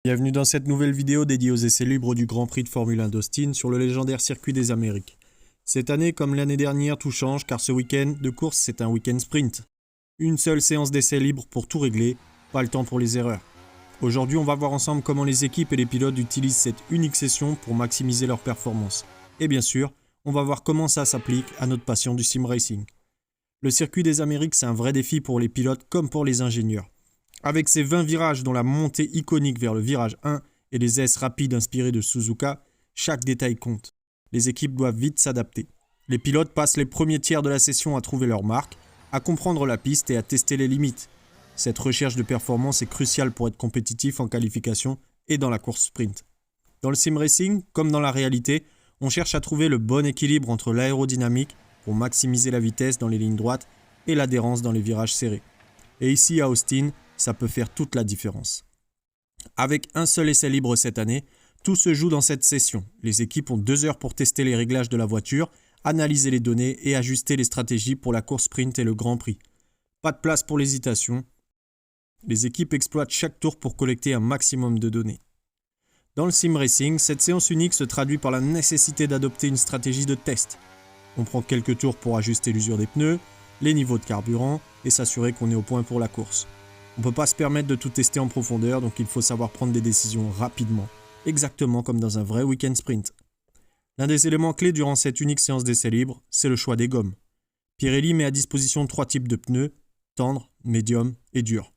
Bienvenue dans cette nouvelle vidéo dédiée aux essais libres du Grand Prix de Formule 1 d'Austin sur le légendaire circuit des Amériques. Cette année, comme l'année dernière, tout change car ce week-end de course, c'est un week-end sprint. Une seule séance d'essais libres pour tout régler, pas le temps pour les erreurs. Aujourd'hui, on va voir ensemble comment les équipes et les pilotes utilisent cette unique session pour maximiser leur performance. Et bien sûr, on va voir comment ça s'applique à notre passion du sim racing. Le circuit des Amériques, c'est un vrai défi pour les pilotes comme pour les ingénieurs. Avec ses 20 virages dont la montée iconique vers le virage 1 et les aises rapides inspirées de Suzuka, chaque détail compte. Les équipes doivent vite s'adapter. Les pilotes passent les premiers tiers de la session à trouver leur marque, à comprendre la piste et à tester les limites. Cette recherche de performance est cruciale pour être compétitif en qualification et dans la course sprint. Dans le sim racing, comme dans la réalité, on cherche à trouver le bon équilibre entre l'aérodynamique pour maximiser la vitesse dans les lignes droites et l'adhérence dans les virages serrés. Et ici à Austin, ça peut faire toute la différence. Avec un seul essai libre cette année, tout se joue dans cette session. Les équipes ont 2 heures pour tester les réglages de la voiture, analyser les données et ajuster les stratégies pour la course sprint et le Grand Prix. Pas de place pour l'hésitation. Les équipes exploitent chaque tour pour collecter un maximum de données. Dans le sim racing, cette séance unique se traduit par la nécessité d'adopter une stratégie de test. On prend quelques tours pour ajuster l'usure des pneus, les niveaux de carburant et s'assurer qu'on est au point pour la course. On ne peut pas se permettre de tout tester en profondeur, donc il faut savoir prendre des décisions rapidement, exactement comme dans un vrai week-end sprint. L'un des éléments clés durant cette unique séance d'essai libre, c'est le choix des gommes. Pirelli met à disposition 3 types de pneus, tendres, médiums et durs.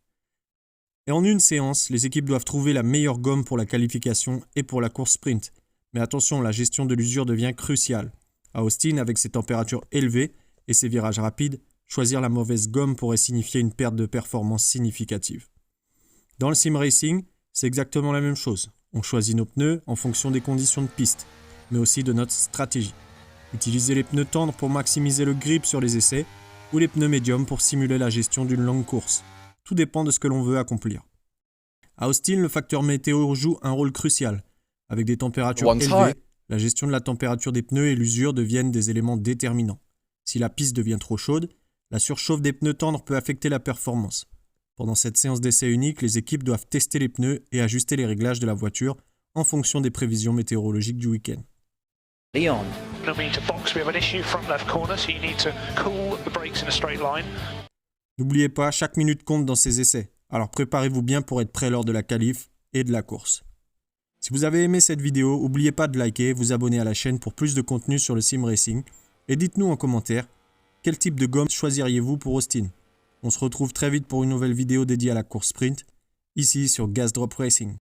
Et en une séance, les équipes doivent trouver la meilleure gomme pour la qualification et pour la course sprint. Mais attention, la gestion de l'usure devient cruciale. À Austin, avec ses températures élevées et ses virages rapides, choisir la mauvaise gomme pourrait signifier une perte de performance significative. Dans le sim racing, c'est exactement la même chose. On choisit nos pneus en fonction des conditions de piste, mais aussi de notre stratégie. Utiliser les pneus tendres pour maximiser le grip sur les essais, ou les pneus médiums pour simuler la gestion d'une longue course. Tout dépend de ce que l'on veut accomplir. À Austin, le facteur météo joue un rôle crucial. Avec des températures élevées, la gestion de la température des pneus et l'usure deviennent des éléments déterminants. Si la piste devient trop chaude, la surchauffe des pneus tendres peut affecter la performance. Pendant cette séance d'essai unique, les équipes doivent tester les pneus et ajuster les réglages de la voiture en fonction des prévisions météorologiques du week-end. Leon. N'oubliez pas, chaque minute compte dans ces essais, alors préparez-vous bien pour être prêt lors de la qualif et de la course. Si vous avez aimé cette vidéo, n'oubliez pas de liker, vous abonner à la chaîne pour plus de contenu sur le sim racing et dites-nous en commentaire quel type de gomme choisiriez-vous pour Austin. On se retrouve très vite pour une nouvelle vidéo dédiée à la course sprint, ici sur Gas Drop Racing.